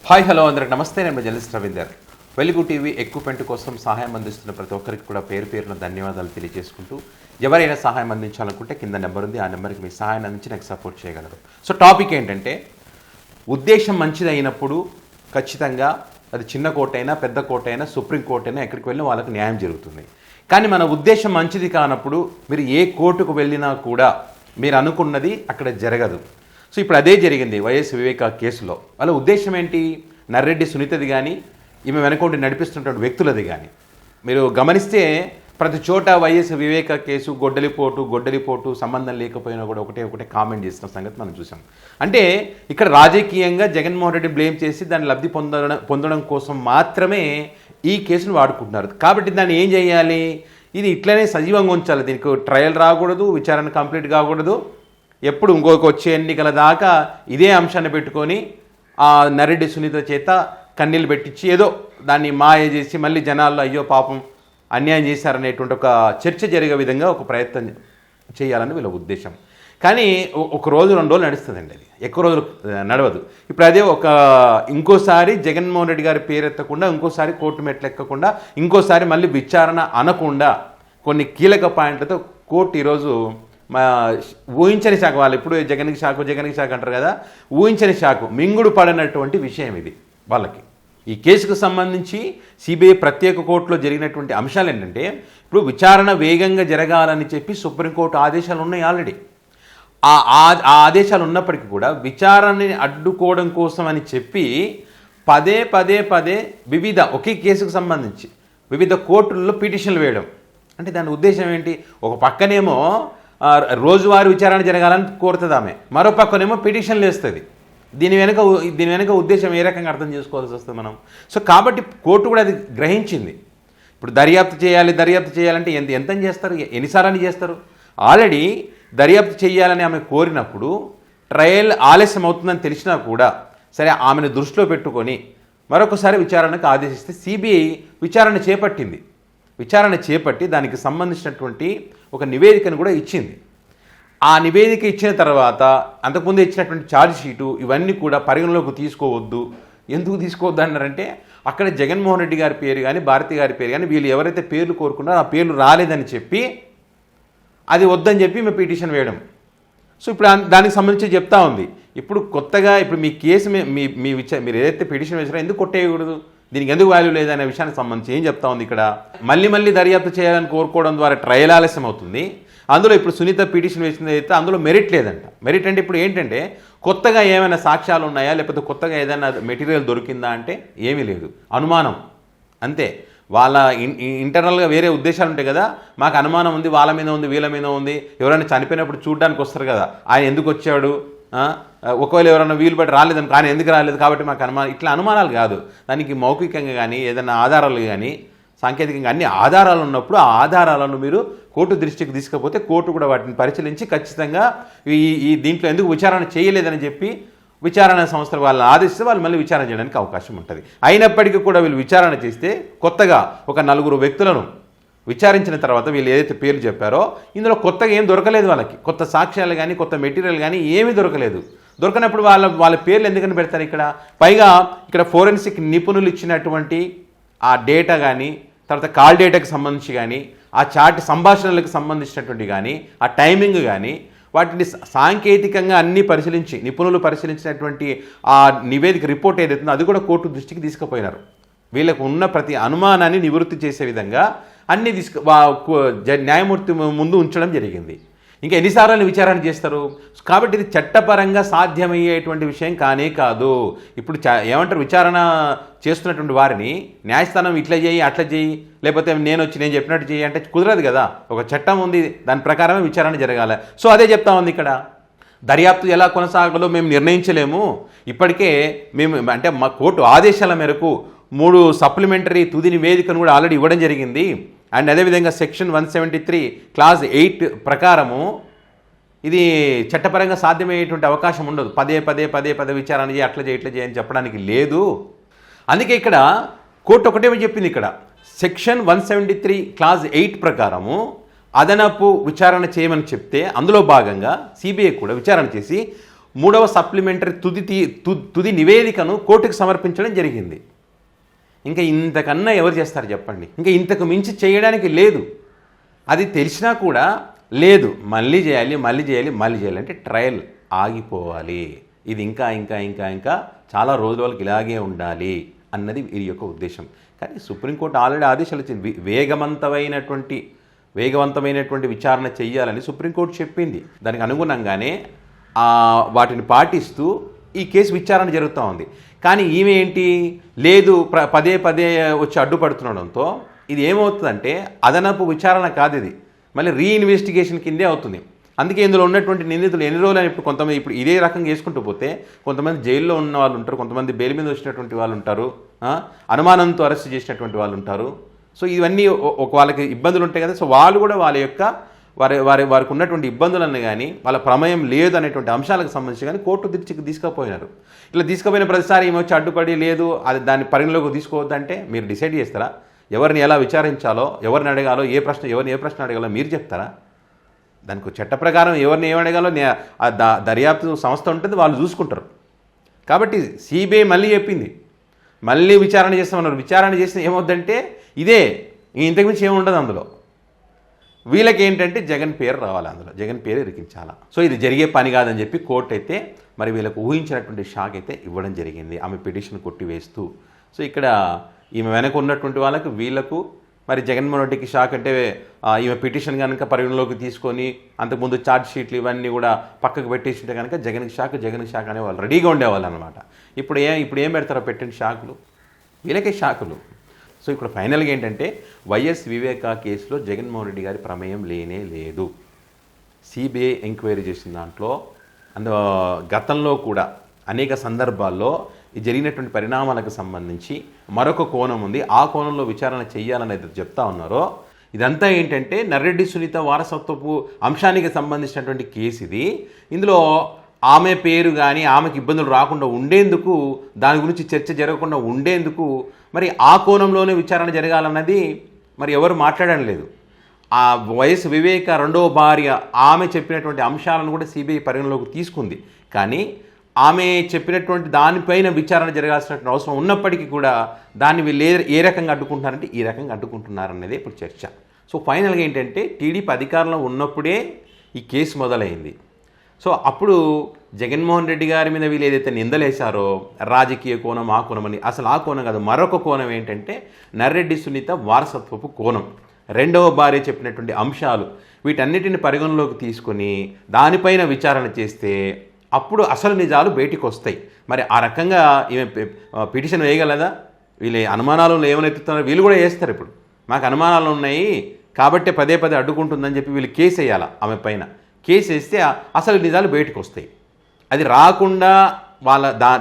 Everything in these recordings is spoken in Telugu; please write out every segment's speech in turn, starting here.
హాయ్ హలో అందరికి నమస్తే. నేను జర్నలిస్ట్ రవీందర్. వెలుగు టీవీ ఎక్విప్మెంట్ కోసం సహాయం అందిస్తున్న ప్రతి ఒక్కరికి కూడా పేరు పేరున ధన్యవాదాలు తెలియజేసుకుంటూ, ఎవరైనా సహాయం అందించాలనుకుంటే కింద నెంబర్ ఉంది, ఆ నెంబర్కి మీ సహాయం అందించి నాకు సపోర్ట్ చేయగలరు. సో టాపిక్ ఏంటంటే, ఉద్దేశం మంచిది అయినప్పుడు ఖచ్చితంగా అది చిన్న కోర్టు అయినా పెద్ద కోర్టు అయినా సుప్రీం కోర్టు అయినా ఎక్కడికి వెళ్ళినా వాళ్ళకి న్యాయం జరుగుతుంది. కానీ మన ఉద్దేశం మంచిది కానప్పుడు మీరు ఏ కోర్టుకు వెళ్ళినా కూడా మీరు అనుకున్నది అక్కడ జరగదు. సో ఇప్పుడు అదే జరిగింది వైఎస్ వివేక కేసులో. వాళ్ళ ఉద్దేశం ఏంటి? నర్రెడ్డి సునీతది కానీ ఈమె వెనకొండి నడిపిస్తున్నటువంటి వ్యక్తులది కానీ మీరు గమనిస్తే ప్రతి చోట వైఎస్ వివేక కేసు గొడ్డలిపోటు సంబంధం లేకపోయినా కూడా ఒకటే కామెంట్ చేసిన సంగతి మనం చూసాం. అంటే ఇక్కడ రాజకీయంగా జగన్మోహన్ రెడ్డి బ్లేమ్ చేసి దాన్ని లబ్ధి పొందడం కోసం మాత్రమే ఈ కేసును వాడుకుంటున్నారు. కాబట్టి దాన్ని ఏం చేయాలి? ఇది ఇట్లనే సజీవంగా ఉంచాలి. దీనికి ట్రయల్ రాకూడదు, విచారణ కంప్లీట్ కాకూడదు. ఎప్పుడు వచ్చే ఎన్నికల దాకా ఇదే అంశాన్ని పెట్టుకొని ఆ నర్రెడ్డి సునీత చేత కన్నీళ్ళు పెట్టించి ఏదో దాన్ని మాయ చేసి మళ్ళీ జనాల్లో అయ్యో పాపం అన్యాయం చేశారనేటువంటి ఒక చర్చ జరిగే విధంగా ఒక ప్రయత్నం చేయాలని వీళ్ళ ఉద్దేశం. కానీ ఒక రోజు 2 రోజులు నడుస్తుందండి, అది ఎక్కువ రోజులు నడవదు. ఇప్పుడు అదే ఇంకోసారి జగన్మోహన్ రెడ్డి గారి పేరెత్తకుండా, ఇంకోసారి కోర్టు మెట్లు ఎక్కకుండా, ఇంకోసారి మళ్ళీ విచారణ అనకుండా కొన్ని కీలక పాయింట్లతో కోర్టు ఈరోజు ఊహించని శాఖ, వాళ్ళు ఇప్పుడు జగన్కి శాఖ అంటారు కదా, ఊహించని శాఖ మింగుడు పడినటువంటి విషయం ఇది వాళ్ళకి. ఈ కేసుకు సంబంధించి సిబిఐ ప్రత్యేక కోర్టులో జరిగినటువంటి అంశాలు ఏంటంటే, ఇప్పుడు విచారణ వేగంగా జరగాలని చెప్పి సుప్రీంకోర్టు ఆదేశాలు ఉన్నాయి ఆల్రెడీ. ఆ ఆదేశాలు ఉన్నప్పటికీ కూడా విచారణని అడ్డుకోవడం కోసం అని చెప్పి పదే వివిధ ఒకే కేసుకు సంబంధించి వివిధ కోర్టుల్లో పిటిషన్లు వేయడం. అంటే దాని ఉద్దేశం ఏంటి? ఒక పక్కనేమో రోజువారీ విచారణ జరగాలని కోరుతుంది ఆమె, మరో పక్కనేమో పిటిషన్లు వేస్తుంది. దీని వెనుక ఉద్దేశం ఏ రకంగా అర్థం చేసుకోవాల్సి వస్తుంది మనం. సో కాబట్టి కోర్టు కూడా అది గ్రహించింది. ఇప్పుడు దర్యాప్తు చేయాలంటే ఎంత చేస్తారు, ఎన్నిసార్లు చేస్తారు? ఆల్రెడీ దర్యాప్తు చేయాలని ఆమె కోరినప్పుడు ట్రయల్ ఆలస్యం అవుతుందని తెలిసినా కూడా సరే ఆమెను దృష్టిలో పెట్టుకొని మరొకసారి విచారణకు ఆదేశిస్తే సిబిఐ విచారణ చేపట్టి దానికి సంబంధించినటువంటి ఒక నివేదికను కూడా ఇచ్చింది. ఆ నివేదిక ఇచ్చిన తర్వాత అంతకుముందు ఇచ్చినటువంటి ఛార్జ్ షీటు ఇవన్నీ కూడా పరిగణలోకి తీసుకోవద్దు. ఎందుకు తీసుకోవద్దు అన్నారంటే, అక్కడ జగన్మోహన్ రెడ్డి గారి పేరు కానీ భారతి గారి పేరు కానీ వీళ్ళు ఎవరైతే పేర్లు కోరుకున్నారో ఆ పేర్లు రాలేదని చెప్పి అది వద్దని చెప్పి మేము పిటిషన్ వేయడం. సో ఇప్పుడు దానికి సంబంధించి చెప్తా ఉంది. ఇప్పుడు కొత్తగా ఇప్పుడు మీ కేసు మీరు ఏదైతే పిటిషన్ వేసారో ఎందుకు కొట్టేయకూడదు, దీనికి ఎందుకు వాల్యూ లేదనే విషయానికి సంబంధించి ఏం చెప్తా ఉంది ఇక్కడ? మళ్ళీ దర్యాప్తు చేయాలని కోరుకోవడం ద్వారా ట్రయల్ ఆలస్యం అవుతుంది. అందులో ఇప్పుడు సునీత పిటిషన్ వేసింది అయితే అందులో మెరిట్ లేదంట. మెరిట్ అంటే ఇప్పుడు ఏంటంటే, కొత్తగా ఏమైనా సాక్ష్యాలు ఉన్నాయా, లేకపోతే కొత్తగా ఏదైనా మెటీరియల్ దొరికిందా అంటే ఏమీ లేదు, అనుమానం అంతే. వాళ్ళ ఇంటర్నల్గా వేరే ఉద్దేశాలు ఉంటాయి కదా, మాకు అనుమానం ఉంది, వాళ్ళ మీద ఉంది, వీళ్ళ మీద ఉంది. ఎవరైనా చనిపోయినప్పుడు చూడడానికి వస్తారు కదా, ఆయన ఎందుకు వచ్చాడు, ఒకవేళ ఎవరైనా వీలు బట్టి రాలేదని, కానీ ఎందుకు రాలేదు కాబట్టి మాకు అనుమానం, ఇట్లా అనుమానాలు కాదు. దానికి మౌఖికంగా కానీ ఏదైనా ఆధారాలు కానీ సాంకేతికంగా అన్ని ఆధారాలు ఉన్నప్పుడు ఆ ఆధారాలను మీరు కోర్టు దృష్టికి తీసుకపోతే కోర్టు కూడా వాటిని పరిశీలించి ఖచ్చితంగా ఈ దీంట్లో ఎందుకు విచారణ చేయలేదని చెప్పి విచారణ సంస్థలు వాళ్ళని ఆదేశిస్తే వాళ్ళు మళ్ళీ విచారణ చేయడానికి అవకాశం ఉంటుంది. అయినప్పటికీ కూడా వీళ్ళు విచారణ చేస్తే కొత్తగా ఒక 4 వ్యక్తులను విచారించిన తర్వాత వీళ్ళు ఏదైతే పేర్లు చెప్పారో ఇందులో కొత్తగా ఏం దొరకలేదు, వాళ్ళకి కొత్త సాక్ష్యాలు కానీ కొత్త మెటీరియల్ కానీ ఏమీ దొరకలేదు. దొరకనప్పుడు వాళ్ళ పేర్లు ఎందుకని పెడతారు ఇక్కడ? పైగా ఇక్కడ ఫోరెన్సిక్ నిపుణులు ఇచ్చినటువంటి ఆ డేటా కానీ, తర్వాత కాల్ డేటాకి సంబంధించి కానీ, ఆ చాట్ సంభాషణలకు సంబంధించినటువంటి కానీ, ఆ టైమింగ్ కానీ, వాటిని సాంకేతికంగా అన్నీ పరిశీలించి నిపుణులు పరిశీలించినటువంటి ఆ నివేదిక రిపోర్ట్ ఏదైతుందో అది కూడా కోర్టు దృష్టికి తీసుకుపోయినారు. వీళ్ళకు ఉన్న ప్రతి అనుమానాన్ని నివృత్తి చేసే విధంగా అన్నీ న్యాయమూర్తి ముందు ఉంచడం జరిగింది. ఇంకా ఎన్నిసార్లు విచారణ చేస్తారు? కాబట్టి ఇది చట్టపరంగా సాధ్యమయ్యేటువంటి విషయం కానే కాదు. ఇప్పుడు ఏమంటారు, విచారణ చేస్తున్నటువంటి వారిని న్యాయస్థానం ఇట్లా చేయి అట్లా చేయి, లేకపోతే నేను చెప్పినట్టు చేయి అంటే కుదరదు కదా. ఒక చట్టం ఉంది, దాని ప్రకారమే విచారణ జరగాలి. సో అదే చెప్తా ఉంది ఇక్కడ. దర్యాప్తు ఎలా కొనసాగాలో మేము నిర్ణయించలేము. ఇప్పటికే అంటే మా కోర్టు ఆదేశాల మేరకు 3 సప్లిమెంటరీ తుది నివేదికను కూడా ఆల్రెడీ ఇవ్వడం జరిగింది. అండ్ అదేవిధంగా సెక్షన్ 173 క్లాజ్ 8 ప్రకారము ఇది చట్టపరంగా సాధ్యమయ్యేటువంటి అవకాశం ఉండదు. పదే విచారణ చేయి అట్లా చేయి ఇట్లా చేయని చెప్పడానికి లేదు. అందుకే ఇక్కడ కోర్టు ఒకటేమో చెప్పింది, ఇక్కడ సెక్షన్ 173 క్లాజ్ 8 ప్రకారము అదనపు విచారణ చేయమని చెప్తే అందులో భాగంగా సిబిఐ కూడా విచారణ చేసి 3వ సప్లిమెంటరీ తుది నివేదికను కోర్టుకు సమర్పించడం జరిగింది. ఇంకా ఇంతకన్నా ఎవరు చేస్తారు చెప్పండి? ఇంకా ఇంతకు మించి చేయడానికి లేదు. అది తెలిసినా కూడా లేదు, మళ్ళీ చేయాలి అంటే ట్రయల్ ఆగిపోవాలి, ఇది ఇంకా ఇంకా ఇంకా ఇంకా చాలా రోజుల వరకు ఇలాగే ఉండాలి అన్నది వీరి యొక్క ఉద్దేశం. కానీ సుప్రీంకోర్టు ఆల్రెడీ ఆదేశాలు ఇచ్చింది, వేగవంతమైనటువంటి విచారణ చెయ్యాలని సుప్రీంకోర్టు చెప్పింది. దానికి అనుగుణంగానే వాటిని పాటిస్తూ ఈ కేసు విచారణ జరుగుతూ ఉంది. కానీ ఈమె ఏంటి, లేదు పదే వచ్చి అడ్డుపడుతుండడంతో ఇది ఏమవుతుందంటే అదనపు విచారణ కాదు, ఇది మళ్ళీ రీఇన్వెస్టిగేషన్ కిందే అవుతుంది. అందుకే ఇందులో ఉన్నటువంటి నిందితులు ఎన్ని రోజులు ఇప్పుడు కొంతమంది ఇప్పుడు ఇదే రకంగా చేసుకుంటూ పోతే కొంతమంది జైల్లో ఉన్న వాళ్ళు ఉంటారు, కొంతమంది బెయిల్ మీద వచ్చినటువంటి వాళ్ళు ఉంటారు, అనుమానంతో అరెస్ట్ చేసినటువంటి వాళ్ళు ఉంటారు. సో ఇవన్నీ వాళ్ళకి ఇబ్బందులు ఉంటాయి కదా. సో వాళ్ళు కూడా వాళ్ళ యొక్క వారికి ఉన్నటువంటి ఇబ్బందులను కానీ వాళ్ళ ప్రమేయం లేదు అనేటువంటి అంశాలకు సంబంధించి కానీ కోర్టు తీసుకుపోయినారు. ఇట్లా తీసుకుపోయిన ప్రతిసారి ఏమో వచ్చి అడ్డుపడి లేదు అది దాన్ని పరిగణలోకి తీసుకోవద్దంటే మీరు డిసైడ్ చేస్తారా? ఎవరిని ఎలా విచారించాలో, ఎవరిని అడగాలో, ఎవరిని ఏ ప్రశ్న అడగాలో మీరు చెప్తారా? దానికి చట్ట ప్రకారం ఎవరిని ఏమడగాలో దర్యాప్తు సంస్థ ఉంటుంది, వాళ్ళు చూసుకుంటారు. కాబట్టి సిబిఐ మళ్ళీ చెప్పింది, మళ్ళీ విచారణ చేస్తామన్నారు. విచారణ చేస్తే ఏమవుద్దంటే ఇదే, ఇంతకుమించి ఏముండదు అందులో. వీళ్ళకి ఏంటంటే జగన్ పేరు రావాలి, అందులో జగన్ పేరు ఇరికించాలా. సో ఇది జరిగే పని కాదని చెప్పి కోర్టు అయితే మరి వీళ్ళకు ఊహించినటువంటి షాక్ అయితే ఇవ్వడం జరిగింది, ఆమె పిటిషన్ కొట్టివేస్తూ. సో ఇక్కడ ఈమె వెనక ఉన్నటువంటి వాళ్ళకు వీళ్ళకు మరి జగన్మోహన్ రెడ్డికి షాక్ అంటే ఈమె పిటిషన్ కనుక పరిగణలోకి తీసుకొని అంతకుముందు ఛార్జ్ షీట్లు ఇవన్నీ కూడా పక్కకు పెట్టేసింటే కనుక జగన్కి షాక్ అనే వాళ్ళు రెడీగా ఉండేవాళ్ళు అనమాట. ఇప్పుడు ఏం పెడతారో పెట్టిన షాకులు, వీళ్ళకే షాకులు. సో ఇప్పుడు ఫైనల్గా ఏంటంటే వైఎస్ వివేకా కేసులో జగన్మోహన్ రెడ్డి గారి ప్రమేయం లేనే లేదు. సిబిఐ ఎంక్వైరీ చేసిన దాంట్లో గతంలో కూడా అనేక సందర్భాల్లో ఈ జరిగినటువంటి పరిణామాలకు సంబంధించి మరొక కోణం ఉంది, ఆ కోణంలో విచారణ చేయాలనేది చెప్తా ఉన్నారో. ఇదంతా ఏంటంటే నర్రెడ్డి సునీత వారసత్వపు అంశానికి సంబంధించినటువంటి కేసు ఇది. ఇందులో ఆమె పేరు కానీ ఆమెకి ఇబ్బందులు రాకుండా ఉండేందుకు, దాని గురించి చర్చ జరగకుండా ఉండేందుకు మరి ఆ కోణంలోనే విచారణ జరగాలన్నది మరి ఎవరు మాట్లాడడం లేదు. ఆ వైఎస్ వివేక రెండవ భార్య ఆమె చెప్పినటువంటి అంశాలను కూడా సిబిఐ పరిగణలోకి తీసుకుంది. కానీ ఆమె చెప్పినటువంటి దానిపైన విచారణ జరగాల్సినటువంటి అవసరం ఉన్నప్పటికీ కూడా దాన్ని వీళ్ళు ఏ రకంగా అడ్డుకుంటున్నారంటే ఈ రకంగా అడ్డుకుంటున్నారనేది ఇప్పుడు చర్చ. సో ఫైనల్గా ఏంటంటే టీడీపీ అధికారంలో ఉన్నప్పుడే ఈ కేసు మొదలైంది. సో అప్పుడు జగన్మోహన్ రెడ్డి గారి మీద వీళ్ళు ఏదైతే నిందలేశారో రాజకీయ కోణం, ఆ కోణం అని, అసలు ఆ కోణం కాదు, మరొక కోణం ఏంటంటే నర్రెడ్డి సునీత వారసత్వపు కోణం, రెండవ భార్య చెప్పినటువంటి అంశాలు, వీటన్నిటిని పరిగణలోకి తీసుకొని దానిపైన విచారణ చేస్తే అప్పుడు అసలు నిజాలు బయటికి వస్తాయి. మరి ఆ రకంగా ఈమె పిటిషన్ వేయగలదా? వీళ్ళ అనుమానాలు ఏమైనా వీళ్ళు కూడా వేస్తారు. ఇప్పుడు మాకు అనుమానాలు ఉన్నాయి కాబట్టి పదే అడ్డుకుంటుందని చెప్పి వీళ్ళు కేసు వేయాలా, ఆమె పైన కేసు వేస్తే అసలు నిజాలు బయటకు వస్తాయి. అది రాకుండా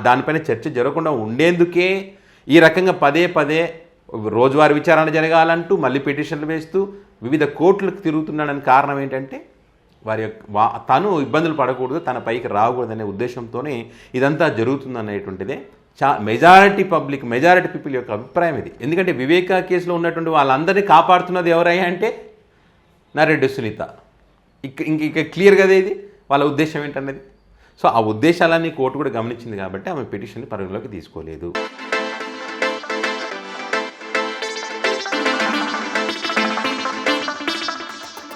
దానిపైన చర్చ జరగకుండా ఉండేందుకే ఈ రకంగా పదే రోజువారీ విచారణ జరగాలంటూ మళ్ళీ పిటిషన్లు వేస్తూ వివిధ కోర్టులకు తిరుగుతున్నాడని కారణం ఏంటంటే తను ఇబ్బందులు పడకూడదు, తన పైకి రాకూడదనే ఉద్దేశంతోనే ఇదంతా జరుగుతుందనేటువంటిదే మెజారిటీ పీపుల్ యొక్క అభిప్రాయం ఇది. ఎందుకంటే వివేకా కేసులో ఉన్నటువంటి వాళ్ళందరినీ కాపాడుతున్నది ఎవరయ్యా అంటే నర్రెడ్డి సునీత. ఇంక క్లియర్ కదా ఇది వాళ్ళ ఉద్దేశం ఏంటన్నది. సో ఆ ఉద్దేశాలన్నీ కోర్టు కూడా గమనించింది కాబట్టి ఆమె పిటిషన్ని పరిగణలోకి తీసుకోలేదు.